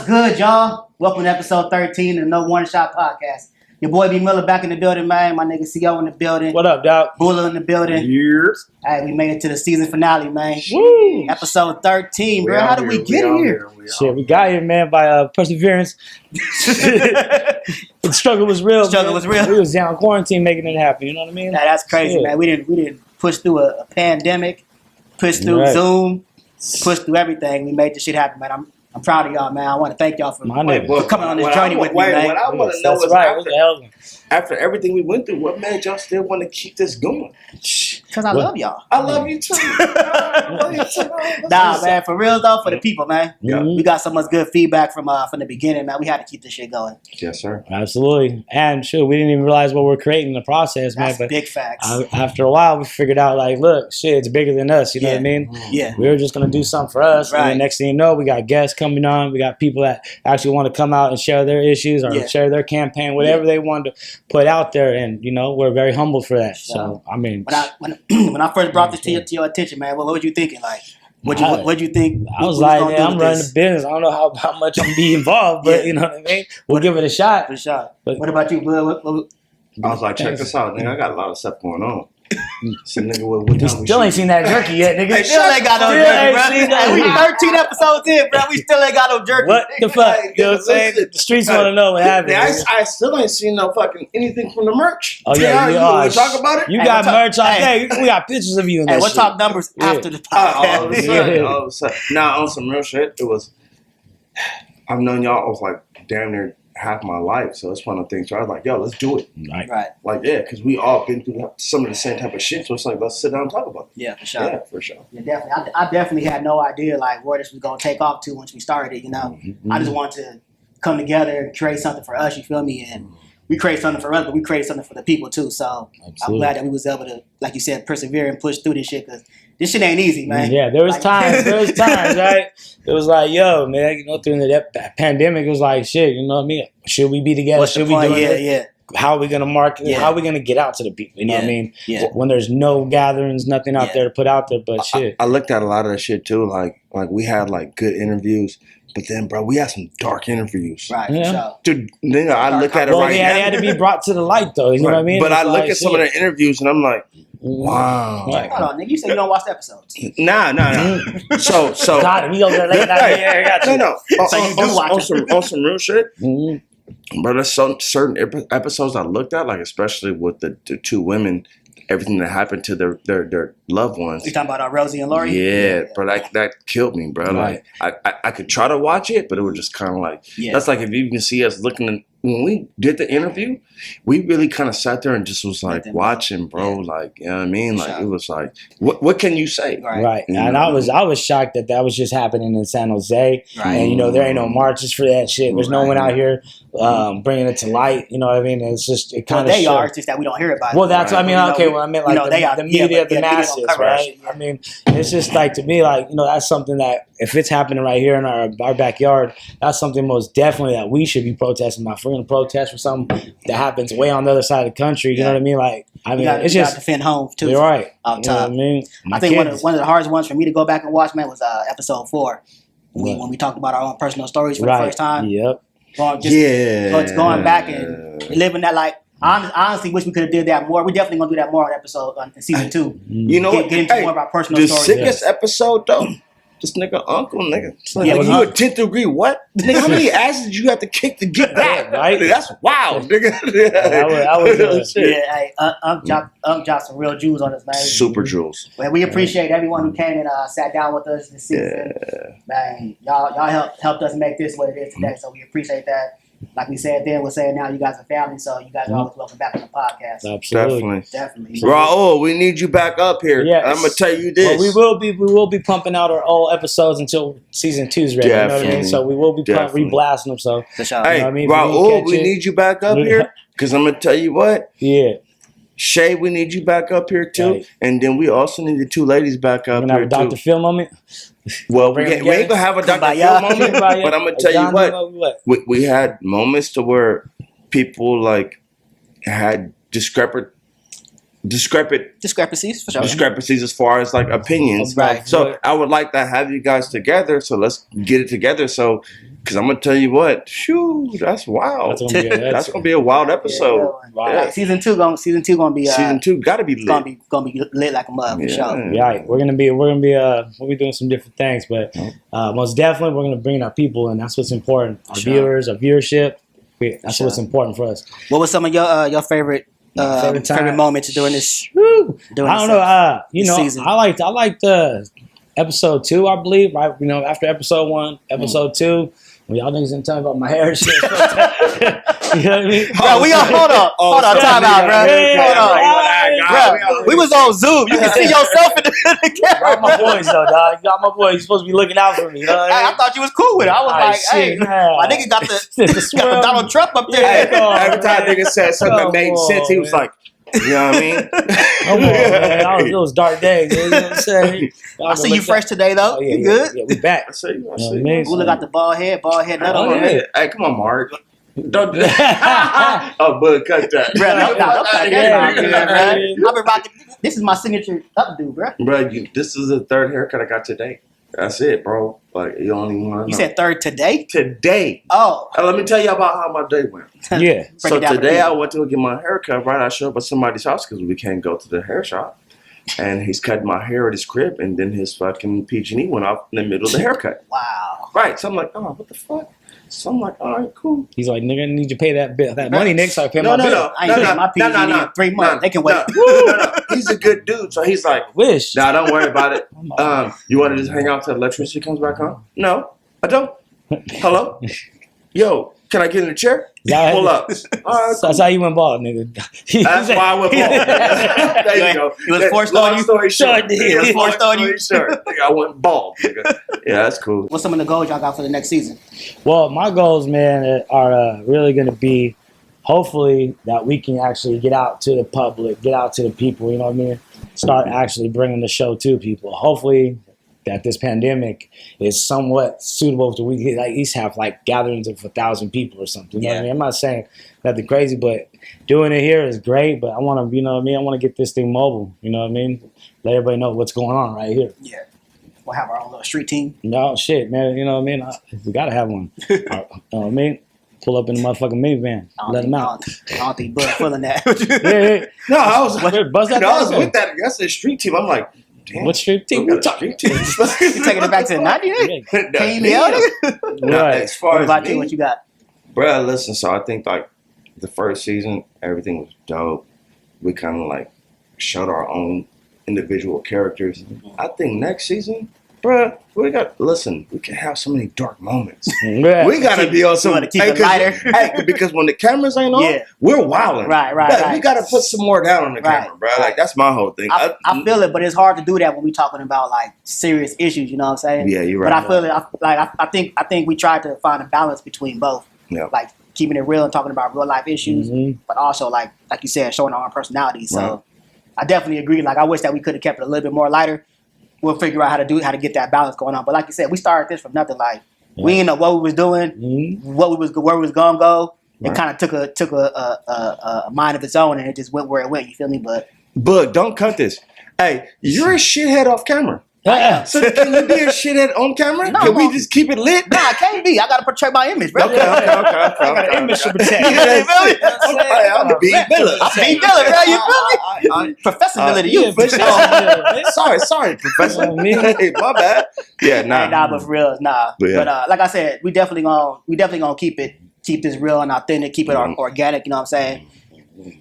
good, y'all? Welcome to episode 13 of the No One Shot Podcast. Your boy B Miller back in the building, man. My nigga CO in the building. What up, Doc? Buller in the building. Years. All right, we made it to the season finale, man. Woo! Episode 13, bro. How did we get here? Shit, we got here, man, by perseverance. The struggle was real. Struggle man. was real. We was down quarantine making it happen. You know what I mean? Nah, that's crazy, Shit. man. We didn't push through a pandemic, push through Right. Zoom, push through everything. We made this shit happen, man. I'm proud of y'all, man. I want to thank y'all for My nigga. coming on this journey with me, What man. I want to know That's is right. What the hell? after everything we went through, what made y'all still want to keep this going? Because I love y'all. I love you too. I love you too. Nah, man, for real though, for the people, man. Mhm. We got so much good feedback from the beginning, man. We had to keep this shit going. Yes, sir. Absolutely. And sure, we didn't even realize what we're creating in the process, man. That's But big facts. after a while, we figured out, like, look, shit, it's bigger than us. You know what I mean? Yeah. We were just gonna do something for us, and Right. then next thing you know, we got guests coming on. We got people that actually want to come out and share their issues or Yeah. share their campaign, whatever they want to put out there. And you know, we're very humbled for that. So I mean, When I first brought this to your attention, man, what was you thinking? Like, what'd you think? I was we like, gonna man, do I'm with running this? the business. I don't know how much I'm be involved, but Yeah. you know what I mean. We'll give it a shot. For sure. But- What about you, Bud? I was like, check this out, nigga. I got a lot of stuff going on. So, nigga, what time You we still ain't shoot? seen that jerky yet, nigga. We still ain't got no Still jerky, ain't bro. seen that. Hey, we 13 episodes in, bro. We still ain't got no jerky. What the fuck? You know what I'm saying? Listen. The streets want to know what happened. Yeah, nigga. I still ain't seen no fucking anything from the merch. Oh, yeah, you we want are. to talk about it? You Hey, got we'll talk- merch on hey. there. We got pictures of you in Hey, that we'll shit. talk numbers Yeah. after the All of a podcast. sudden, Yeah. all of a sudden. Now, on some real shit, it was, I've known y'all was like damn near half my life. So it's one of the things where I was like, yo, let's do it. Right. Right. Like, yeah, because we all been through some of the same type of shit. So it's like, let's sit down and talk about it. Yeah, for sure. Yeah, for sure. Yeah, definitely. I definitely had no idea like where this was gonna take off to once we started. You know, I just wanted to come together and create something for us. You feel me? And we create something for us, but we create something for the people too. So I'm Absolutely. glad that we was able to, like you said, persevere and push through this shit because this shit ain't easy, man. Yeah, there was Like- times, right? It was like, yo, man, you know, through that pandemic, it was like, shit, you know what I mean? Should we be together? What's the Should we point? do Yeah, it? yeah, How are we gonna market it? Yeah. How are we gonna get out to the people? You know what I mean? yeah. When there's no gatherings, nothing out Yeah. there to put out there, but shit. I looked at a lot of that shit too. Like we had like good interviews, but then, bro, we had some dark interviews. Right, Yeah. for sure. Dude, nigga, I look at it Well, right they now. had to be brought to the light, though. You know what I mean? But It's I look like, at some of shit. the interviews and I'm like, wow. Right. Hold on, nigga. You said you don't watch the episodes. Nah. So Got him. He over there laying out there. I got you. no. So you do watch it. on some real shit. Mhm. But there's some certain episodes I looked at, like especially with the two women, everything that happened to their loved ones. You talking about Rosie and Lori? Yeah, bro, that killed me, bro. Right. Like I could try to watch it, but it was just kind of like Yeah. that's like if you can see us looking when we did the interview, we really kind of sat there and just was like them- watching, bro. Yeah. Like you know what I mean? Like Sure. it was like what can you say? Right. You And know? I was shocked that was just happening in San Jose. Right. And, you know, there ain't no marches for that shit. There's no one out here bringing it to light. You know what I mean? It's just, it Well, kind of they are. It's just that we don't hear about it. Well, that's what I mean. You know, Okay, well, I meant you like know, they are- the yeah, media, but the yeah, media don't masses, cover that right? shit, yeah. I mean, it's just like to me, like, you know, that's something that if it's happening right here in our backyard, that's something most definitely that we should be protesting about. If we're going to protest for something that happens way on the other side of the country, you know what I mean? Like, I You mean, gotta, it's you gotta just, defend home too. you're right. Off You know what I top. mean? My I think one kids. of the hardest ones for me to go back and watch, man, was episode 4 when we talked about our own personal stories for the first time. Yep. Going back and living that like. I honestly wish we could have did that more. We're definitely gonna do that more on episode in season 2. You know Get what? into Hey, more of our personal the stories. sickest episode though. This nigga uncle, nigga. It's like, Yeah, nigga, was you hung- a 10th degree what? Nigga, how many asses did you have to kick to get that? Right. That's wild, nigga. that was, Shit. Yeah, hey, dropped some real jewels on us, man. Super jewels. Well, we appreciate everyone who came and sat down with us this season. Man, y'all helped us make this what it is today, so we appreciate that. Like we said then, we're saying now you guys are family, so you guys are always welcome back on the podcast. Absolutely. Definitely. Raul, we need you back up here. Yeah. I'm gonna tell you this. Well, we will be pumping out our all episodes until season 2 is ready. You know what I mean? Definitely. So we will be Definitely. reblasting them. So For sure. Hey, You know what I mean? If you Raul, didn't we catch it- need you back up here. Because I'm gonna tell you what, yeah, Shay, we need you back up here too. Right. And then we also need the two ladies back we're up gonna have here a Dr. too. Phil moment. Well, Bring we them ain't gonna have a Dr. Phil Kumbaya. moment, but I'm gonna tell you what. We had moments to where people like had discrepant discrepancies for sure. discrepancies as far as like opinions. Right. So I would like to have you guys together. So let's get it together. So, because I'm gonna tell you what, shoo, that's wild. That's gonna be a, That's gonna be a wild episode. Wow. Like, season two gonna be Season 2 got to be lit. gonna be lit like a mug for sure. Right, we're gonna be we'll be doing some different things, but most definitely we're gonna bring our people, and that's what's important. Our viewers, our viewership. That's what's important for us. What was some of your favorite favorite moments during this? During I don't know. season? I liked episode 2, I believe. Right, after episode 1, episode 2. When y'all niggas didn't tell me about my hair and shit. You know what I mean? Bro, we got hold on, time out, bro. Bro, we was on Zoom. You can see yourself in the camera. Got my boys though, dog. Got my boys. You're supposed to be looking out for me. You know what I mean? I thought you was cool with it. I was like, hey, my nigga got the Donald Trump up there. Every time nigga said something that made sense, he was like, you know what I mean? Come on, man. It was dark days. You know what I'm saying? I see you fresh today, though. You good? Yeah, we back. I see you. I You know see what I you. mean? Gula got the bald head nut on Hey, it. hey, come on, Mark. Don't do that. Oh, bud, cut that. Bro, don't cut that. Yeah, That's yeah, right, yeah. bro. I've been rocking. This is my signature updo, bro. Bro, this is the 3rd haircut I got today. That's it, bro. Like, you only want to You said 3rd today? today. Oh. Let me tell you about how my day went. Yeah. Break So it down today to I went to get my hair cut. Right, I showed up at somebody's house because we can't go to the hair shop. And he's cutting my hair at his crib, and then his fucking PG&E went off in the middle of the haircut. Wow. Right, so I'm like, oh, what the fuck? So I'm like, all right, cool. He's like, nigga, I need you to pay that bill, that money, Nick, so I pay my bill. I ain't paying my PG in 3 months. They can wait. No. He's a good dude, so he's like, Wish. nah, don't worry about it. You want to just hang out till the electricity comes back on? No, I don't. Hello? Yo, can I get in the chair? Yeah. Pull up. All right, That's how you went bald, nigga. That's why I went bald. There you go. It was forced on you? Story short. It was forced on you? Short. Nigga, I went bald. Nigga. Yeah, that's cool. What's some of the goals y'all got for the next season? Well, my goals, man, are really going to be hopefully that we can actually get out to the public, get out to the people, you know what I mean? Start actually bringing the show to people. Hopefully that this pandemic is somewhat suitable to we could at least have like gatherings of 1,000 people or something. You know what I mean? I'm not saying nothing crazy, but doing it here is great. But I want to, you know what I mean? I want to get this thing mobile. You know what I mean? Let everybody know what's going on right here. Yeah. We'll have our own little street team. No shit, man. You know what I mean? We gotta have one. You know what I mean? Pull up in the motherfucking minivan, let them out. I don't think Bud feeling that. Yeah. No, I was Buzz that I was down. with that. That's a street team. I'm like, damn. What street team? We got a street team. You taking it back to the 90s? Yeah. Came me out? Nah, Right. as far What as about me, you? What you got? bro, listen. So I think like the first season, everything was dope. We kind of like showed our own individual characters. I think next season, bro, we can have so many dark moments. Yeah. We gotta be on some. wanna keep it lighter? Because when the cameras ain't on, Yeah. we're wilding. Right. We gotta put some more down on the Right, camera, bro. right. Like that's my whole thing. I feel it, but it's hard to do that when we're talking about like serious issues. You know what I'm saying? Yeah, you're But right. I feel it. I think we tried to find a balance between both. Yeah. Like keeping it real and talking about real life issues, Mhm. but also like you said, showing our own personalities. So Right. I definitely agree. Like I wish that we could have kept it a little bit more lighter. We'll figure out how to get that balance going on. But like you said, we started this from nothing. Like we didn't know what we was doing, Mhm. where we was gonna go. It Right. kind of took a mind of its own, and it just went where it went. You feel me? But But don't cut this. Hey, you're a shithead off camera. Yeah. So can you be a shithead on camera? No, Can we no. just keep it lit? nah, I can't be. I gotta portray my image, bro. Okay. I got an image to protect. Yeah, okay, I'm the B Miller. I'm B Miller, bro. You feel me? Professor Miller to you. yeah, but Sorry, Professor. Oh, man. Hey, my bad. Yeah, Nah, but for real, nah. But yeah. But like I said, we definitely gonna keep this real and authentic, keep it organic. You know what I'm saying?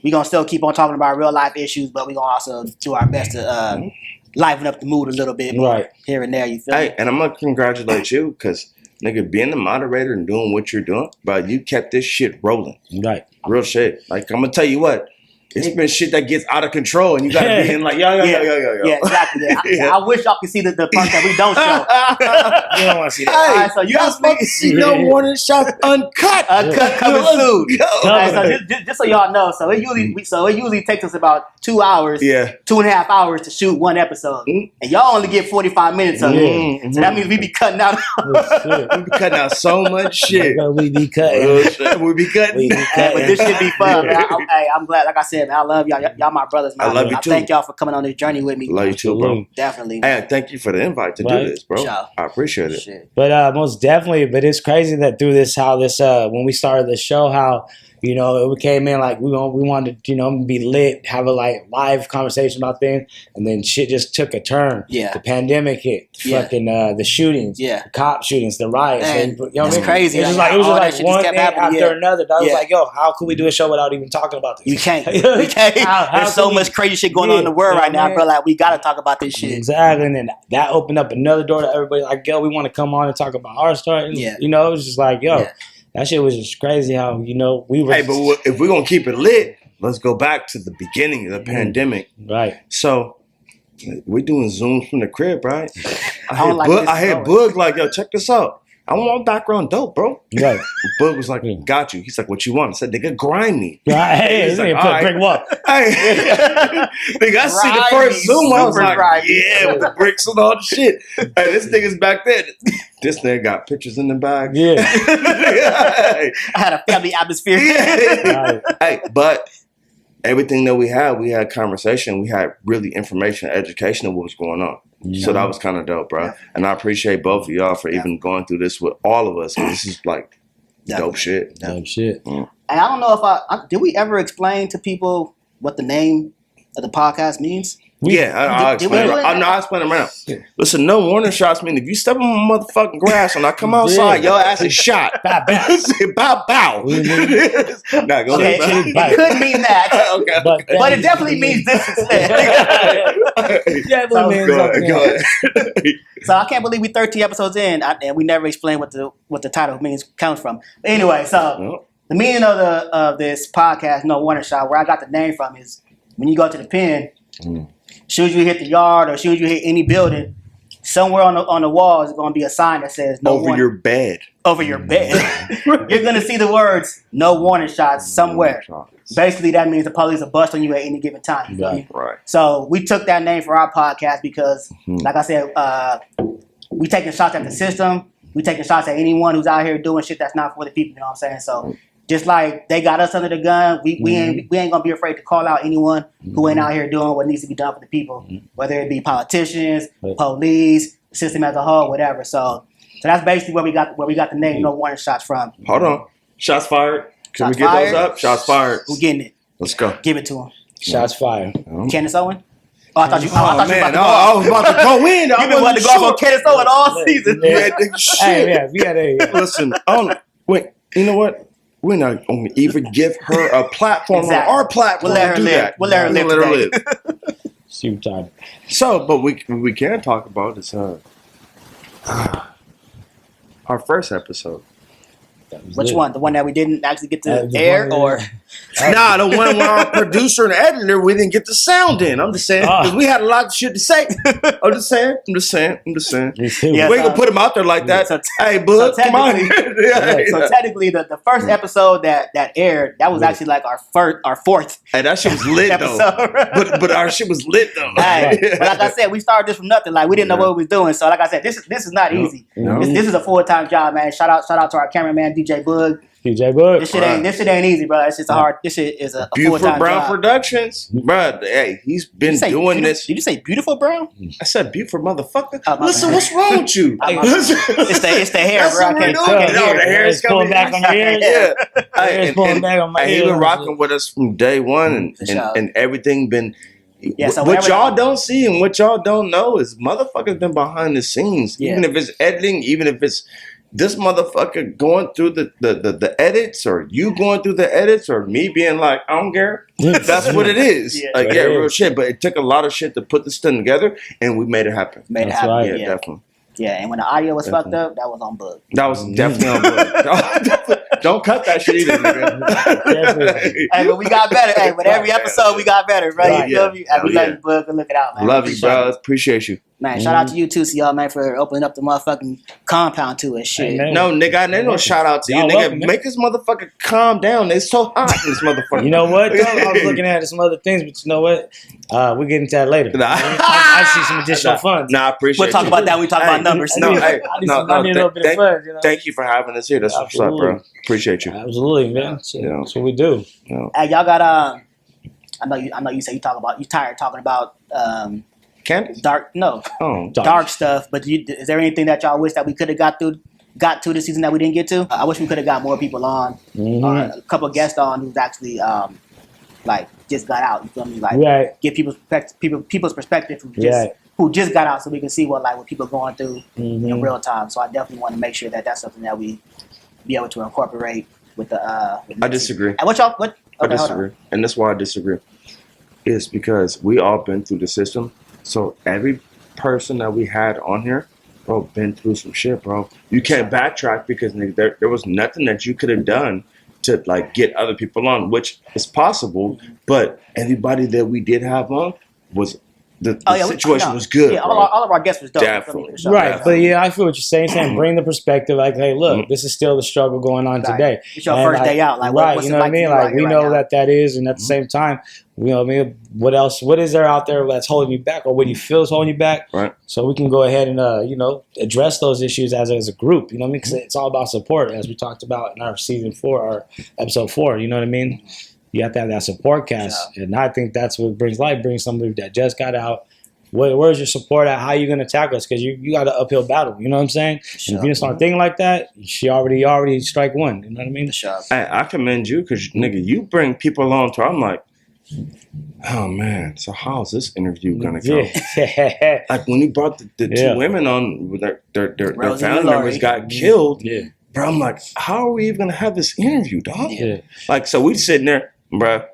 We gonna still keep on talking about real life issues, but we gonna also do our best to liven up the mood a little bit more Right. here and there. You feel me? Hey, and I'm gonna congratulate you because nigga, being the moderator and doing what you're doing, bro, you kept this shit rolling. Right. Real shit. Like I'm gonna tell you what, it's been shit that gets out of control, and you gotta be in like yo. Yeah, exactly. Yeah. Yeah. I wish y'all could see the part that we don't show. You don't want to see that. Hey, Alright, so you that's don't supposed to see no warning shots uncut. Cut coming soon. Go. Alright, so just so y'all know, so it usually takes us about 2 hours, Yeah. 2.5 hours to shoot one episode, Mm. and y'all only get 45 minutes of it. Mhm. So that means we be cutting out. Oh, shit. We be cutting out so much shit. We be cutting. Real shit. We be cutting. We be But cutting. this should be fun. Man. I'm glad. Like I said, shit, man. I love y'all. Y'all my brothers, man. I love you too. Thank y'all for coming on this journey with me. Love you too, bro. Absolutely. Definitely. Hey, thank you for the invite to do Right. this, bro. Sure. I appreciate it. Shit. But most definitely, but it's crazy that through this, how this, when we started the show, how, you know, it came in like we wanted to, you know, be lit, have a like live conversation about things, and then shit just took a turn. Yeah. The pandemic hit, Yeah. fucking the shootings, Yeah. the cop shootings, the riots. Man, you know what I it's mean? crazy. It was Like, like, it was all just that like shit just one kept thing happening, after yeah. another. I was Yeah. like, yo, how could we do a show without even talking about this? You can't. You can't. How There's so can we- much crazy shit going on in the world Yeah, right now, man. bro. Like, we gotta talk about this shit. Exactly, and then that opened up another door to everybody. Like, yo, we want to come on and talk about our story. And, Yeah. you know, it was just like, yo, Yeah. that shit was just crazy. How, you know, we were Hey, but if we're gonna keep it lit, let's go back to the beginning of the pandemic. right. So we're doing Zooms from the crib, right? I don't like this I hit going. Boog like, yo, check this out. I want background dope, bro. Right. Boog was like, Yeah. got you. He's like, what you want? I said, nigga, grind me. Hey, He's this like, nigga all right. bring what? Hey, nigga, I see the Grimy, first Zoom. I was super like, grimy. yeah, with the bricks and all the shit. Hey, this nigga's back there. This nigga got pictures in the bag. Yeah. Hey, I had a family atmosphere. Right. hey, but everything that we had conversation. We had really information, education of what was going on. So that was kind of dope, bro. And I appreciate both of y'all for even going through this with all of us. 'Cause this is like dope shit. Dope shit. And I don't know if did we ever explain to people what the name of the podcast means? I'll did we explain. do it? I'll explain it right now. Listen, no warning shots mean if you step on my motherfucking grass and I come outside, your ass is shot. Bow, bow. Bow bow. Nah, go Okay, ahead. it could mean that, Okay. but it definitely means this instead. Definitely means Go ahead. something Go else. ahead. So I can't believe we 13 episodes in and we never explained what the title means comes from. But anyway, so the meaning of this podcast, No Warning Shot, where I got the name from is when you go to the pen, soon as you hit the yard or soon as you hit any building, somewhere on the wall is going to be a sign that says no Over warning. your bed. Over your bed. You're going to see the words no warning shots somewhere. Basically, that means the police will bust on you at any given time. You feel me? Right. So we took that name for our podcast because, like I said, we taking shots at the system. We taking shots at anyone who's out here doing shit that's not for the people. You know what I'm saying? So just like they got us under the gun, we ain't gonna be afraid to call out anyone who ain't out here doing what needs to be done for the people, whether it be politicians, police, the system as a whole, whatever. So that's basically where we got the name No Warning Shots from. Hold on. Shots fired. Can Shots we get fired? those up? Shots fired. Who getting it? Let's go. Give it to him. Shots fired. Candace Owen. Oh, I thought you. Oh, I thought you man. about to go. I was about to go in. You've been wanting to go off on Candace Owen all season. Yeah, nigga, shit. Hey, yeah, we got a. Listen, wait, you know what? We're not going to even give her a platform Exactly. on our platform. We'll let her to do live. that. We'll let her live today. Super tired. So, but we can talk about is our first episode. Which one? The one that we didn't actually get to The air, one or Nah, the one where our producer and editor, we didn't get the sound in. I'm just saying, because we had a lot of shit to say. I'm just saying. Me too. Yeah. We ain't gonna put him out there like that. So Hey, bud, so come on. technically- so technically, the first episode that aired, that was actually like our fourth Hey, that shit was lit though. episode. But our shit was lit though. Hey, but like I said, we started this from nothing. Like we didn't know what we was doing. So like I said, this is not easy. No. This is a full-time job, man. Shout out to our cameraman DJ Boog. DJ Book. This shit ain't easy, bro. It's just this shit is a Beautiful full-time Brown job. Productions, bro. Hey, he's been Did you say doing beautiful- this. Did you say beautiful brown? I said beautiful motherfucker. Oh, my Listen, bad. what's wrong with you? Oh, my it's the hair, That's bro. I what we're can't doing. can't No, hear the it. hair is It's pulling coming back on your ears. Yeah. Hair's pulling back on my He ears. been rocking with us from day one, For sure. and everything been. Yeah, so what whenever- y'all don't see and what y'all don't know is motherfuckers been behind the scenes. Yeah. Even if it's editing, even if it's this motherfucker going through the edits, or you going through the edits, or me being like, I don't care. That's what it is. Yeah. Like, It yeah, is. real shit. But it took a lot of shit to put this thing together, and we made it happen. Made it That's happen. right. Yeah, Yeah. definitely. Yeah, and when the audio was fucked up, that was on Boog. That was definitely on board. Don't cut that shit either, nigga. Hey, but we got better. Hey, with every episode, we got better, bro. Right, You feel yeah. me? Hey, we Yeah. love you, Boog. Go look it out, man. Love you, Appreciate bro. it. Appreciate you. Man, shout out to you too, y'all, man, for opening up the motherfucking compound to us. Shit. Hey, man. No, nigga, ain't no shout out to you, Y'all nigga. welcome, man. Make this motherfucker calm down. It's so hot in this motherfucker. You know what? Though? I was looking at some other things, but you know what? We'll get into that later. Nah. I see some additional funds. Nah, I appreciate We'll talk you. about that when we talk Hey, about numbers. No, I need- hey, I need no, some- I need a little bit of thank, funds, you know? thank you for having us here. That's what's up, bro. Absolutely. Appreciate you. Absolutely, man. Shit, Yeah. that's what we do. Hey, y'all got I know you say you tired talking about Candace? dark stuff. But is there anything that y'all wish that we could have got to this season that we didn't get to? I wish we could have got more people on, or a couple of guests on who's actually like just got out. You feel me? Like give people's perspective who just got out, so we can see what people are going through in real time. So I definitely want to make sure that that's something that we be able to incorporate with the. I disagree. And what? I disagree, and that's why I disagree. It's because we all been through the system. So every person that we had on here, bro, been through some shit, bro. You can't backtrack because there was nothing that you could have done to like get other people on, which is possible. But everybody that we did have on was the situation was good. Yeah, all of our guests was dope. Definitely. Right, Definitely. but yeah, I feel what you're saying. Bring the perspective. Like, hey, look, this is still the struggle going on today. It's your first day out. Like, right, what's you know what I mean? Like, we know that is, and at the same time, you know what I mean? What else? What is there out there that's holding you back, or what do you feel is holding you back? Right. So we can go ahead and address those issues as a group. You know what I mean? Because it's all about support, as we talked about in our season 4 or episode 4. You know what I mean? You have to have that support cast, and I think that's what brings life. Brings somebody that just got out. Where's your support at? How are you going to tackle us? Because you got an uphill battle. You know what I'm saying? Sure. And if you start thinking like that, she already strike one. You know what I mean? Sure. I commend you because, nigga, you bring people on to, I'm like, oh, man, so how's this interview going to go? Yeah. Like, when you brought the two women on, their family members got killed, bro, I'm like, how are we even going to have this interview, dog? Yeah. Like, so we sitting there, bro.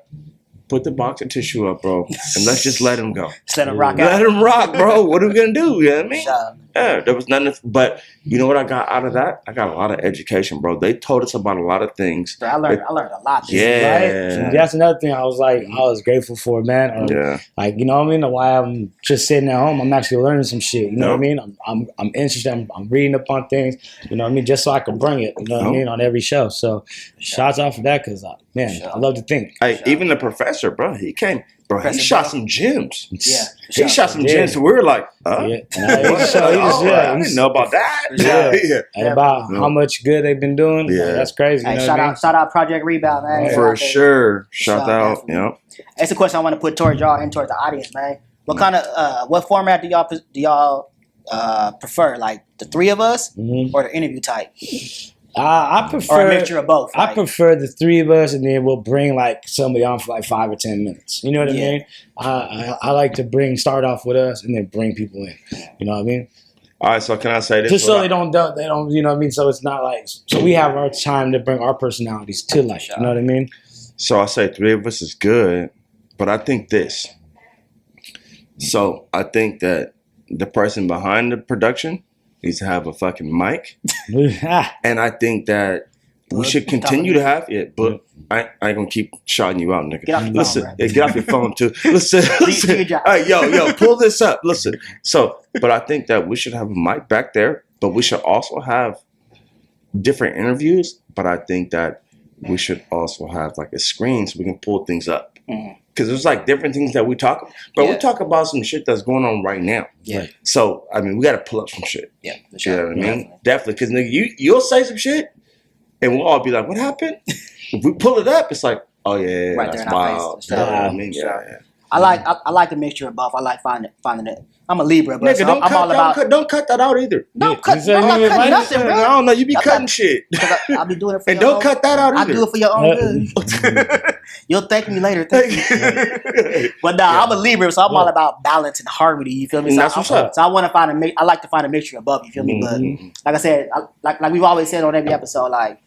Put the box of tissue up, bro, and let's just let him go. Just let him rock out. Let him rock, bro. What are we gonna do? You know what I mean? Sure. Yeah, there was nothing. But you know what I got out of that? I got a lot of education, bro. They told us about a lot of things. Bro, I learned a lot. Right? That's another thing I was grateful for, man. Like, you know what I mean? Why I'm just sitting at home, I'm actually learning some shit. You know what I mean? I'm interested. I'm reading up on things. You know what I mean? Just so I can bring it. You know what I mean? On every show. So shouts out for that because man, I love to think. Hey, even the professor, bro, he came. Bro, he shot some gems. Yeah. He shot some gems. So we were like, I didn't know about that. Yeah. And about how much good they've been doing. Yeah. That's crazy. Hey, shout out Project Rebound, man. For sure. Shout out. Yeah. It's a question I want to put towards y'all and towards the audience, man. What kind of what format do y'all prefer? Like the three of us or the interview type? I prefer or a mixture of both. I prefer the three of us, and then we'll bring like somebody on for like 5 or 10 minutes. You know what I mean? I like to start off with us, and then bring people in. You know what I mean? All right. So can I say this? Just so they don't. You know what I mean? So it's not like so we have our time to bring our personalities to life. You know what I mean? So I say 3 of us is good, but I think this. So I think that the person behind the production needs to have a fucking mic. And I think that we should continue to have it, but I ain't gonna keep shouting you out, nigga. Get off your phone, get off your phone too. Listen. Hey, yo, pull this up. Listen. So, but I think that we should have a mic back there, but we should also have different interviews. But I think that we should also have like a screen so we can pull things up. Because there's like different things that we talk about. But we talk about some shit that's going on right now. Yeah. So, I mean, we got to pull up some shit. Yeah, for sure. You know what I mean? Definitely. Because nigga, you'll say some shit and we'll all be like, what happened? If we pull it up, it's like, oh, yeah, right that's there in our wild. face. You know what I mean? Yeah. I like the mixture of both. I like finding it. I'm a Libra, but Nigga, don't cut that out either. Don't cut nothing, bro. I don't know. You be cutting shit. I'll be doing it for and don't cut that out either. I do it for your own good. You'll thank me later. Thank you. But nah, I'm a Libra, so I'm all about balance and harmony. You feel me? So that's what's up. So I want to I like to find a mixture of both. You feel me? But like I said, like we've always said on every episode, like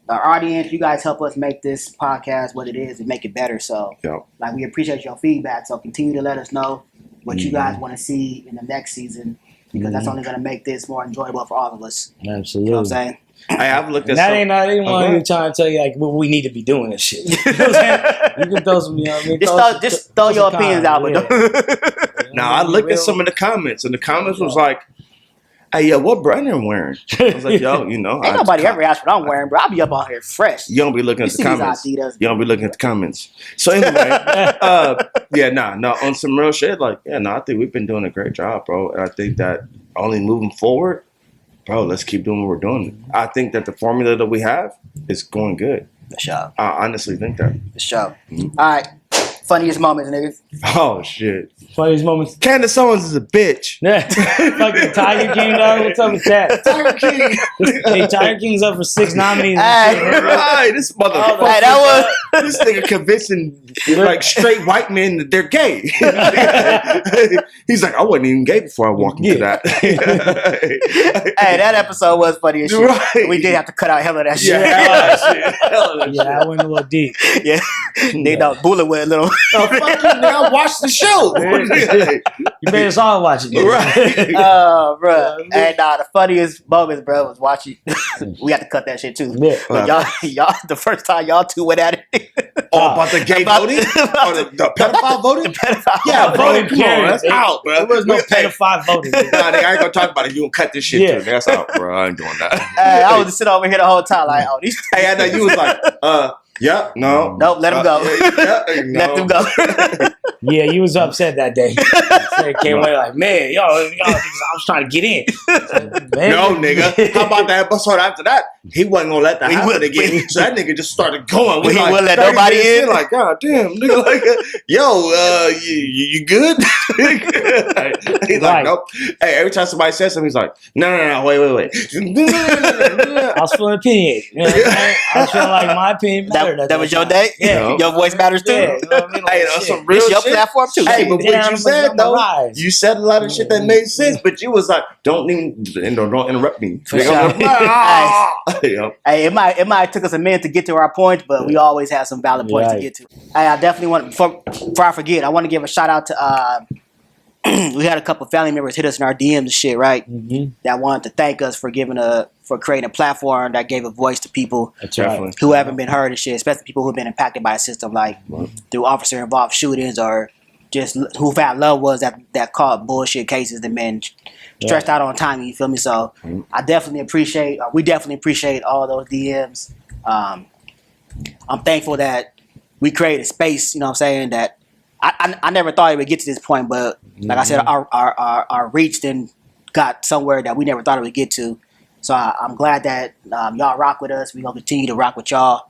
our audience, you guys help us make this podcast what it is and make it better. So like we appreciate your feedback. So continue to let us know what you guys want to see in the next season, because that's only going to make this more enjoyable for all of us. Absolutely. You know what I'm saying? I have looked at that ain't one trying to tell you like what we need to be doing this shit. You know what I'm saying? You can throw some, you know what I mean? Just throw your opinions out, but don't. Now I looked at some of the comments, and the comments was like, hey, yo, what Brandon wearing? I was like, yo, you know. Ain't nobody ever asked what I'm wearing, bro. I'll be up on here fresh. You don't be looking at the comments. You don't be looking at the comments. So anyway, on some real shit, like, I think we've been doing a great job, bro. And I think that only moving forward, bro, let's keep doing what we're doing. I think that the formula that we have is going good. For sure. I honestly think that. For sure. All right. Funniest moments, nigga. Oh shit. Funniest moments. Candace Owens is a bitch. Yeah, fucking Tiger King, dog. What's up with that? Tiger King. Hey, Tiger King's up for 6 nominees. Hey. Right, this motherfucker. Hey, that this nigga convincing like straight white men that they're gay. He's like, I wasn't even gay before I walked into that. Hey, that episode was funny as shit. Right. We did have to cut out hell of that shit. Yeah, hell of that Yeah, I went a little deep. Yeah. They don't bullet with a little. Oh, fuck you, nigga. Watch the show. You made us all watch it. Right. Oh, bro. And the funniest moments, bro, was watching. We had to cut that shit too. Yeah. But y'all, the first time y'all two went at it. Oh, about the gay voting? Or the pedophile voting? Yeah, voting. Come on, that's out, bro. There was no pedophile voting. Nah, nigga, I ain't gonna talk about it. You gonna cut this shit Yeah. too. That's out, bro. I ain't doing that. Hey, I was just sitting over here the whole time like, oh, these. Hey, I know you was like, yep, no. Nope, let him go. No. Let them go. Yeah, you was upset that day. Came away like, man, y'all, I was trying to get in. Man. No, nigga. How about that episode after that? He wasn't gonna let that He happen would- again. So that nigga just started going. He like wouldn't let 30 nobody minutes in? Like, god damn, nigga. Like, yo, you good? He's like, Right. nope. Hey, every time somebody says something, he's like, no, wait. I was feeling opinionated. You know what I'm saying? I was feeling like my opinion mattered. That was your day? Yeah. Your voice matters too? Yeah, you know what I mean? Like, Hey, that's shit. some real It's your shit. platform too. Hey, but Yeah, what I'm you said on the though, rise. you said a lot of shit that made sense, but you was like, don't interrupt me. For Nigga, sure. I'm like, ah. Yep. Hey, it might took us a minute to get to our point, but we always have some valid points to Right. get to. Hey, I definitely want before I forget, I want to give a shout out to we had a couple family members hit us in our DMs and shit, right? Mhm. That wanted to thank us for creating a platform that gave a voice to people That's Definitely. right. who haven't been heard and shit, especially people who've been impacted by the system, like through officer involved shootings or just who've had loved ones that caught bullshit cases and been stressed out on time. You feel me? So we definitely appreciate all those DMs. I'm thankful that we created a space. You know what I'm saying? That I never thought it would get to this point, but like I said, our reach then got somewhere that we never thought it would get to. So I'm glad that y'all rock with us. We're gonna continue to rock with y'all.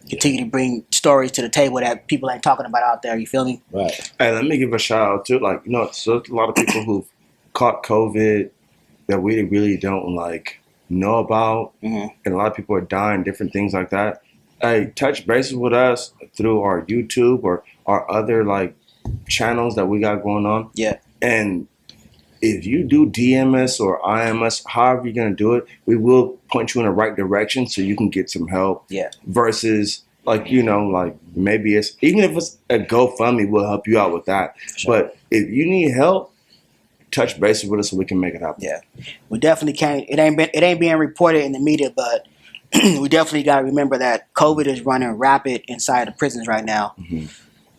Continue to bring stories to the table that people ain't talking about out there. You feel me? Right. Hey, let me give a shout out to like, you know, so a lot of people who've caught COVID that we really don't like know about, Mhm. and a lot of people are dying, different things like that. Hey, touch bases with us through our YouTube or our other like channels that we got going on. Yeah. And if you do DMS or IMS, however you're gonna do it, we will point you in the right direction so you can get some help. Yeah. Versus like, you know, like maybe it's even if it's a GoFundMe, we'll help you out with that. Sure. But if you need help, touch bases with us so we can make it happen. Yeah. We definitely can't. It ain't being reported in the media, but we definitely got to remember that COVID is running rapid inside the prisons right now. Mhm.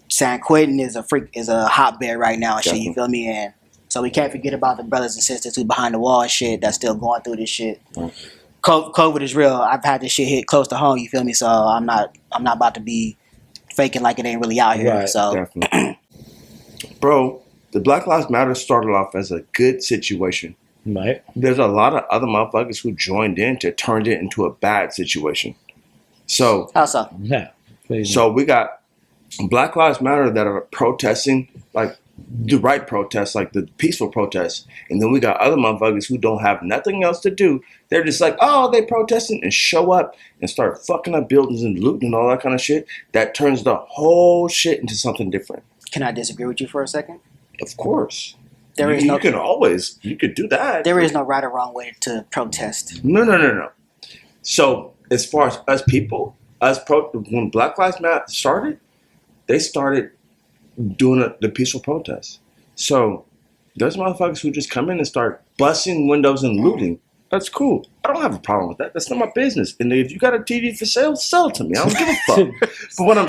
San Quentin is a hotbed right now and shit. You Definitely. feel me? And so we can't forget about the brothers and sisters who behind the wall and shit that's still going through this shit. Right. COVID is real. I've had this shit hit close to home. You feel me? So I'm not about to be faking like it ain't really out here. Right. So Definitely. Bro, the Black Lives Matter started off as a good situation. Right. There's a lot of other motherfuckers who joined in to turn it into a bad situation. So how so? Yeah. Please. So we got Black Lives Matter that are protesting, like the right protests, like the peaceful protests. And then we got other motherfuckers who don't have nothing else to do. They're just like, oh, they protesting, and show up and start fucking up buildings and looting and all that kind of shit. That turns the whole shit into something different. Can I disagree with you for a second? Of course. There is you no could do that. there is no right or wrong way to protest. No. So as far as us people, when Black Lives Matter started, they started doing the peaceful protest. So there's motherfuckers who just come in and start busting windows and looting. That's cool. I don't have a problem with that. That's not my business. And if you got a TV for sale, sell it to me. I don't give a fuck. But what I'm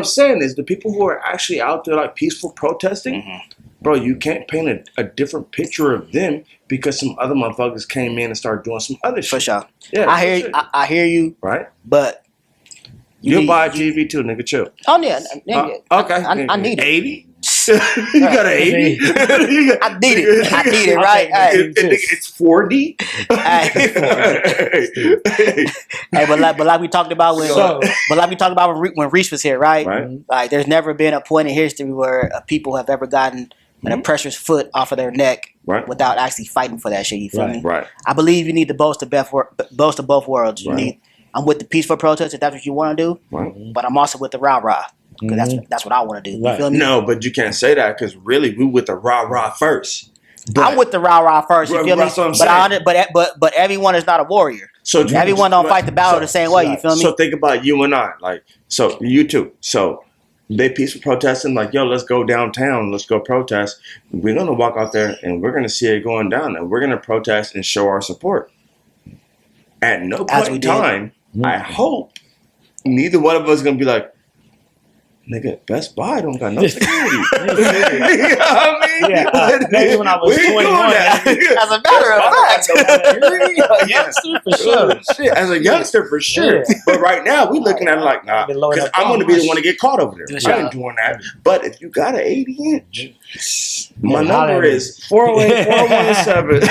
saying is the people who are actually out there like peaceful protesting, bro, you can't paint a different picture of them because some other motherfuckers came in and started doing some other shit. For sure. Yeah, I hear you. I hear you, right? but You'll buy a TV too, nigga. Chill. Oh yeah, nigga. Okay. I need it. 80? You got an 80? I need it. I need it, I'll right? take it. Hey, It's 4D. hey, but like we talked about when, So- when Reese was here, right? Right. Like, there's never been a point in history where people have ever gotten an oppressor's foot off of their neck Right. without actually fighting for that shit. You feel Right. me? Right. I believe you need to boast of both worlds. You Right. need. I'm with the peaceful protest if that's what you want to do, Right. but I'm also with the rah rah because that's what I want to do. You Right. feel me? No, but you can't say that because really we with the rah first. I'm with the rah rah first. You Right, feel me? that's what I'm But everyone is not a warrior. So Everyone don't fight the battle the same way. You feel me? So think about you and I, like, so you too. So they peaceful protesting, like, yo, let's go downtown, let's go protest. We're gonna walk out there and we're gonna see it going down, and we're gonna protest and show our support. At no As point we in did. time, I hope neither one of us is gonna be like, nigga, Best Buy don't got no security. You know what I mean? Yeah, maybe when I was We ain't doing 21. that. As a matter of fact. Youngster for sure. Shit, as a youngster, for sure. Yeah. But right now, we looking at it like, nah, I've been loading because up I'm going to on be my the one to get caught over there. Good I shot. ain't doing that. But if you got an 80-inch, my Yeah, number holla. is 408-417.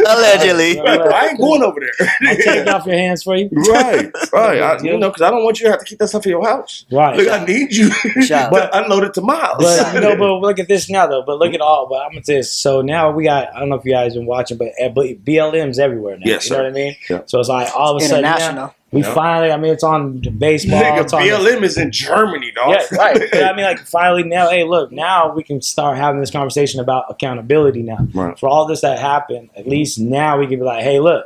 Allegedly. I ain't going over there. I'll take it off your hands for you. Right. Because I don't want you to have to keep that stuff in your house. Right. Look, I need you Shot. to unload it to my house. But but look at this now though. But look at all. But I'm gonna tell you. So now we got. I don't know if you guys been watching, but BLM's everywhere now. Yes, you know sir. what I mean. Yeah. So it's like all of a sudden now, International. we Yeah. finally. I mean, it's on the baseball. Nigga, It's on the- BLM is in Germany, dog. Yeah, right. But I mean, like, finally now, hey, look, now we can start having this conversation about accountability now. Right. For all this that happened, at least now we can be like, hey, look,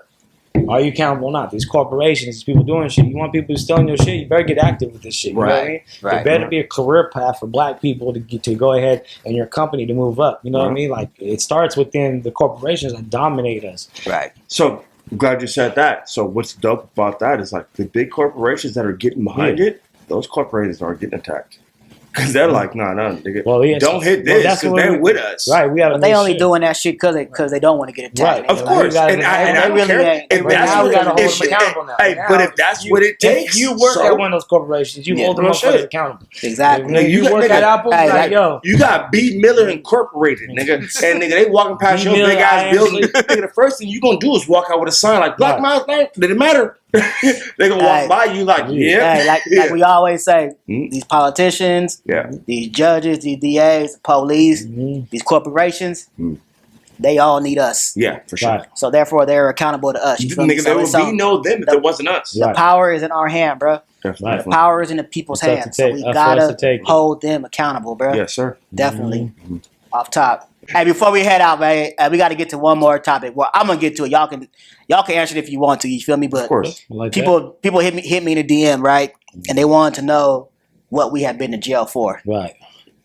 are you accountable or not? These corporations, these people doing shit. You want people stealing your shit, you better get active with this shit. You know what I mean? Right. There better be a career path for black people to go ahead and your company to move up. You know what I mean? Like, it starts within the corporations that dominate us. Right. So I'm glad you said that. So what's dope about that is like the big corporations that are getting behind it, those corporations are getting attacked. Because they're like, nah, nigga. Well, yeah, don't hit well, this that's because what they're we- with us. Right. We got But they only doing that shit because they don't want to get attacked. Right. Of course. Now we And gotta- I they don't really care. ain't- If but that's now we what gotta hold if- them accountable now. Hey, Now, but if that's what it takes, If you work so at one of those corporations, you Yeah, hold them real motherfuckers shit. accountable. Exactly. Nigga, If you you got- work nigga, at Apple, hey, like, like- yo, you got B. Miller Incorporated, nigga. And nigga, they walking past B. your Miller, big ass building. IMC. Nigga, the first thing you gonna do is walk out with a sign like Black Right. Lives Matter. Did it matter? They gonna walk Hey. by you like, yeah. Hey, like yeah. we always say, Mhm. these politicians, Yeah. these judges, these DAs, the police, Mhm. these corporations, Mm. they all need us. Yeah, for sure. Right. So therefore, they're accountable to us. You feel me? Nigga, So there would it's so- be no them if there wasn't us. the Right. power is in our hand, bro. Definitely. The power is in the people's It's up to hands. So take- we up for us gotta to take it. hold them accountable, bro. Yes, sir. Definitely. Mhm. Off top. Hey, before we head out, man, we got to get to one more topic. Well, I'm gonna get to it. Y'all can answer it if you want to. You feel me? But Of course. Like people hit me in the DM, right? And they wanted to know what we have been to jail for. that. Right.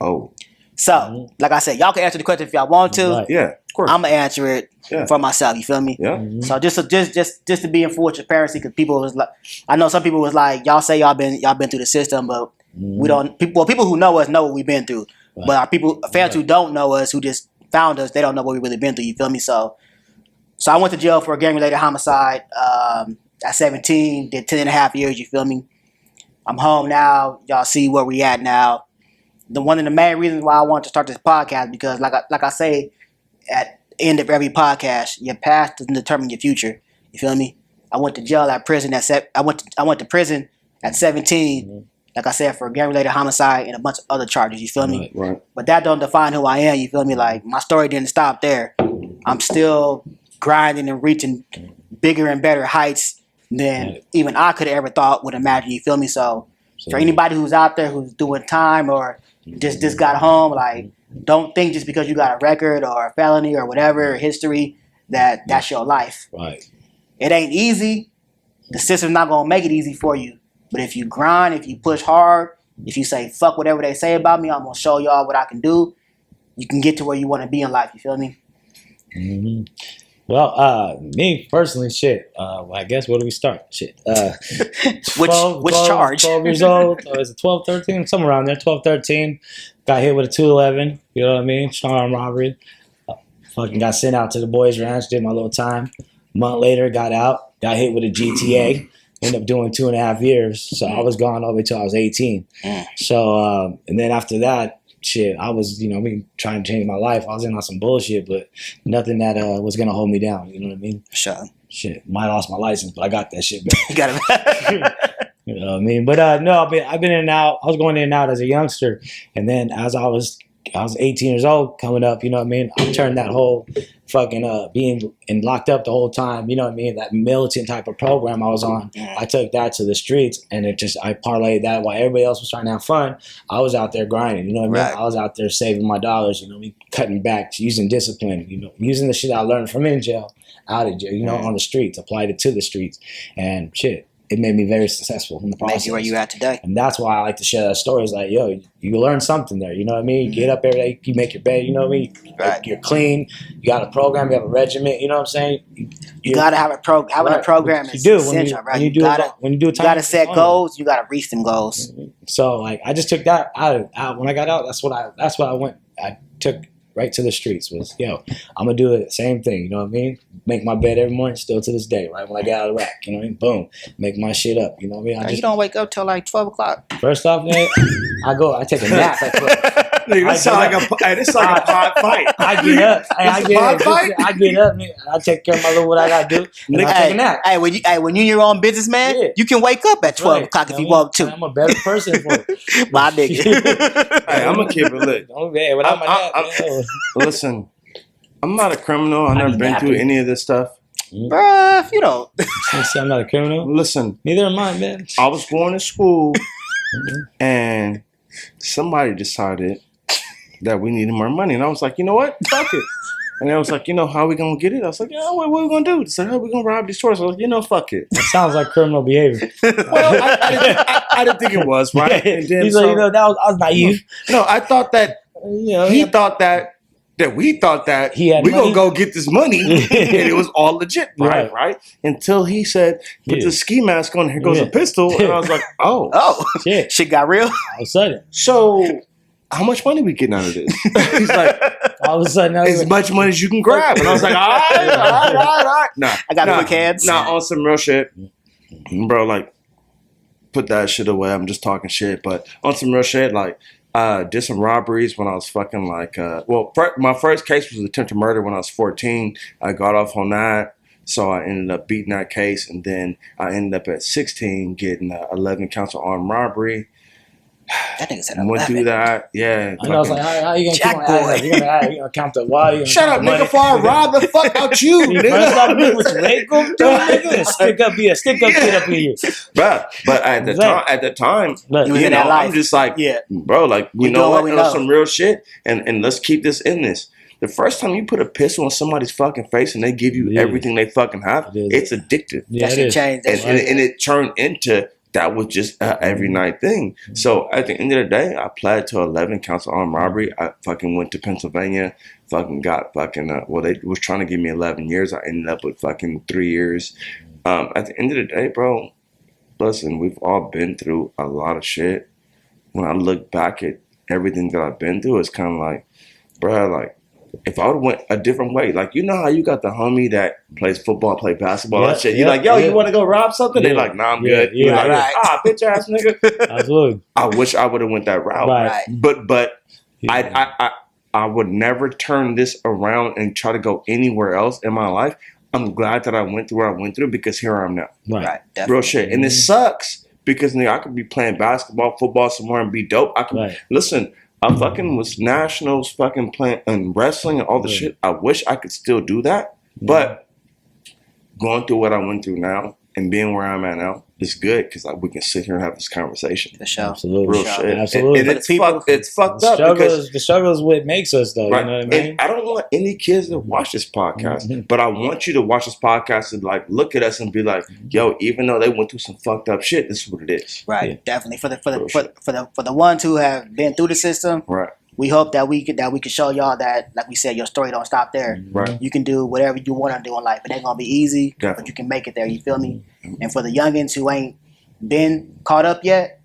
Oh, So, like I said, y'all can answer the question if y'all want to. Right. yeah, of course. I'm gonna answer it Yeah. for myself. You feel me? Yeah. Mhm. So just to be in full transparency, because people was like, I know some people was like, y'all say y'all been through the system, but we don't. People who know us know what we've been through, Right. but our fans who don't know us, who just found us, they don't know what we've really been through. You feel me? So I went to jail for a gang-related homicide at 17. Did 10.5 years. You feel me? I'm home now. Y'all see where we at now. One of the main reasons why I wanted to start this podcast because, like I say, at the end of every podcast, your past doesn't determine your future. You feel me? I went to jail at prison I went to prison at 17. Mhm. Like I said, for gang-related homicide and a bunch of other charges. You feel me? Right. Right. But that don't define who I am. You feel me? Like my story didn't stop there. I'm still grinding and reaching bigger and better heights than Right. even I could have ever thought would imagine. You feel me? So for anybody who's out there who's doing time or just got home, like don't think just because you got a record or a felony or whatever history that's your life. Right. It ain't easy. The system's not gonna make it easy for you. But if you grind, if you push hard, if you say fuck whatever they say about me, I'm gonna show y'all what I can do. You can get to where you want to be in life. You feel me? hmm Well, me personally, shit. I guess where do we start? Shit. Which charge? 12 years old. Is it 12, 13? Somewhere around there. 12, 13. Got hit with a 211. You know what I mean? Strong arm robbery. Fucking got sent out to the boys' ranch. Did my little time. A month later, got out. Got hit with a GTA. Ended up doing 2.5 years. So I was gone all the way till I was 18. So, and then after that, shit, I was, trying to change my life. I was in on some bullshit, but nothing that was gonna hold me down. You know what I mean? Sure. Shit, might have lost my license, but I got that shit back. You got it. You know what I mean? But no, I've been in and out. I was going in and out as a youngster, and then as I was 18 years old coming up. You know what I mean? I turned that whole fucking being and locked up the whole time. You know what I mean? That militant type of program I was on. I took that to the streets, and I parlayed that while everybody else was trying to have fun. I was out there grinding. You know what I mean? I was out there saving my dollars. You know, cutting back, using discipline. You know, using the shit I learned from in jail, out of jail. You know, on the streets, applied it to the streets, and shit. It made me very successful in the process. Made you where you at today. And that's why I like to share that stories. Like, yo, you learn something there. You know what I mean? You get up every day, you make your bed. You know what I mean? You're clean. You got a program. You have a regiment. You know what I'm saying? You gotta have a program. Having a program is essential, right? You gotta set goals. You gotta reach them goals. So, like, I just took that out. When I got out, that's what I went. I took right to the streets. Was I'm gonna do the same thing. You know what I mean? Make my bed every morning, still to this day. Right when I get out of the rack, you know what I mean? Boom, make my shit up. You know what I mean? You don't wake up till like 12 o'clock. First off, man, I take a nap at 12. This sounds like a pot fight. I get up. I get up. Man. I take care of what I gotta do. And I take a nap. When you're your own business, man, you can wake up at 12 o'clock if you want to. I'm a better person for it. My nigga. Hey, I'm gonna keep it lit. Without my nap, listen, I'm not a criminal. I've never been through any of this stuff. Bruh, if you don't. I'm not a criminal. Listen. Neither am I, man. I was going to school and somebody decided that we needed more money. And I was like, you know what? Fuck it. And I was like, how are we going to get it? I was like, what are we going to do? They said, how are we going to rob these stores? I was like, fuck it. That sounds like criminal behavior. Well, I didn't think it was, right? And then, he's like, I was naive. No, I thought that he thought that we thought that we're going to go get this money and it was all legit, right? Until he said, put the ski mask on, here goes a pistol. And I was like, oh. Shit got real? All of a sudden. So, how much money we getting out of this? He's like, all of a sudden, as much money as you can grab. And I was like, all right. Nah, I got quick hands. Nah, on some real shit. Bro, like, put that shit away. I'm just talking shit. But on some real shit, like, did some robberies when I was fucking like, my first case was attempted murder when I was 14. I got off on that. So I ended up beating that case. And then I ended up at 16 getting 11 counts of armed robbery. That nigga said 11. Went through that, yeah. I was like, how you gonna Jack boy? You gonna count the why? Shut up, nigga! Before I rob the fuck out you, nigga. First off, me with your leg go through, nigga. Stick up kid up in here. But at the time, I'm just like, bro, like you know what? It was some real shit, and let's keep this in this. The first time you put a pistol in somebody's fucking face and they give you everything they fucking have, it's addictive. That shit changed, and it turned into. That was just an every night thing. So at the end of the day, I pled to 11 counts of armed robbery. I fucking went to Pennsylvania, fucking got fucking, they was trying to give me 11 years. I ended up with fucking 3 years. At the end of the day, bro, listen, we've all been through a lot of shit. When I look back at everything that I've been through, it's kind of like, bro, like, if I would have went a different way, like, you know how you got the homie that plays football, play basketball, that shit. You're like, yo, you want to go rob something? They're like, nah, I'm good. Yeah, like, bitch ass nigga. Absolutely. I wish I would have went that route. Right. But I would never turn this around and try to go anywhere else in my life. I'm glad that I went through where I went through because here I am now. Right. Real shit. And it sucks because I could be playing basketball, football somewhere and be dope. I could listen. I fucking was nationals fucking playing and wrestling and all the shit. I wish I could still do that. But going through what I went through now and being where I'm at now is good because we can sit here and have this conversation. For sure. Absolutely. Real shit. Absolutely. And it's fucked up because the struggle is what makes us though. Right. You know what I mean? And I don't want any kids to watch this podcast, but I want you to watch this podcast and like look at us and be like, yo, even though they went through some fucked up shit, this is what it is. Right. Definitely. For the ones who have been through the system. Right. We hope that we could show y'all that, like we said, your story don't stop there. Right. You can do whatever you want to do in life. It ain't gonna be easy, but you can make it there. You feel me? And for the youngins who ain't been caught up yet,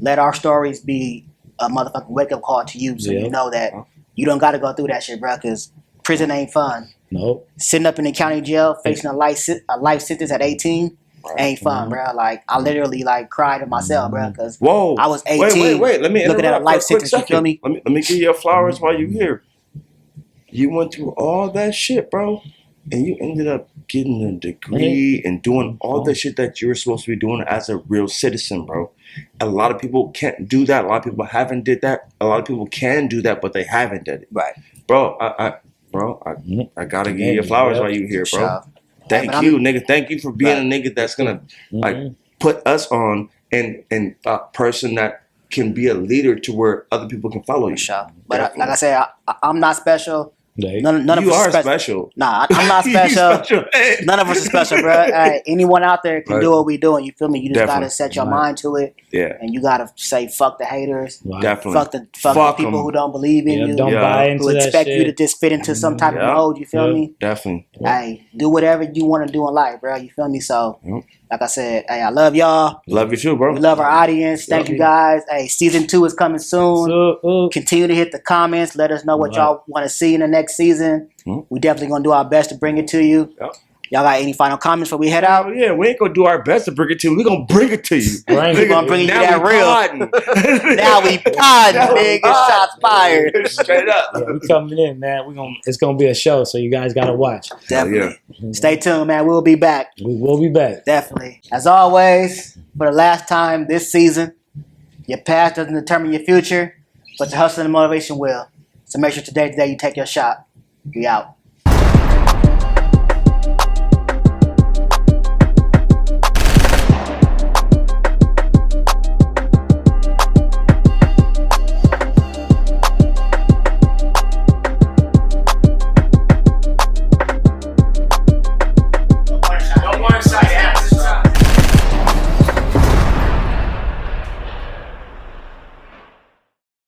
let our stories be a motherfucking wake up call to you, so you know that you don't got to go through that shit, bro. Because prison ain't fun. Nope. Sitting up in the county jail, facing a life sentence at 18, ain't fun, bro. Like I literally like cried to myself, bro, because Whoa. I was 18. Wait. Let me looking at a interrupt life for quick sentence. You feel second. me? Let me give you flowers while you're here. You went through all that shit, bro, and you ended up getting a degree and doing all the shit that you're supposed to be doing as a real citizen, bro. A lot of people can't do that. A lot of people haven't did that. A lot of people can do that, but they haven't did it. Right. Bro, I gotta give you flowers while you here, bro. Sure. Thank Hey, you, nigga. Thank you for being a nigga that's gonna like Mhm. put us on and a person that can be a leader to where other people can follow you. For sure. But like I said, I'm not special. Like, None of You us are are special. Nah, I'm not You special. Hey. None of us are special, bro. Hey, anyone out there can Right. do what we doing. You feel me? You just Definitely. gotta set your Right. mind to it, Yeah, and you gotta say fuck the haters, right. definitely. fuck the Fuck people 'em. who don't believe in Yeah, you, don't Yeah. buy into who that expect you to shit. just fit into some type Yeah. of mold. You feel Yeah. me? Definitely. Hey, do whatever you want to do in life, bro. You feel me? So, Yep. like I said, hey, I love y'all. Love you too, bro. We love our audience. Thank you guys. Hey, season 2 is coming soon. So, Continue to hit the comments. Let us know what Right. y'all want to see in the next season. Mhm. We definitely gonna do our best to bring it to you. Yep. Y'all got any final comments before we head out? Oh yeah, we ain't gonna do our best to bring it to you. We gonna bring it to you. Right. We gonna bring you Now that we real. podding. Now we pod, Now we nigga. pod. Shots fired. Straight up. yeah, we coming in, man. It's gonna be a show, so you guys gotta watch. Definitely. Stay tuned, man. We'll be back. We will be back. Definitely. As always, for the last time this season, your past doesn't determine your future, but your hustle and motivation will. So make sure today you take your shot. We out.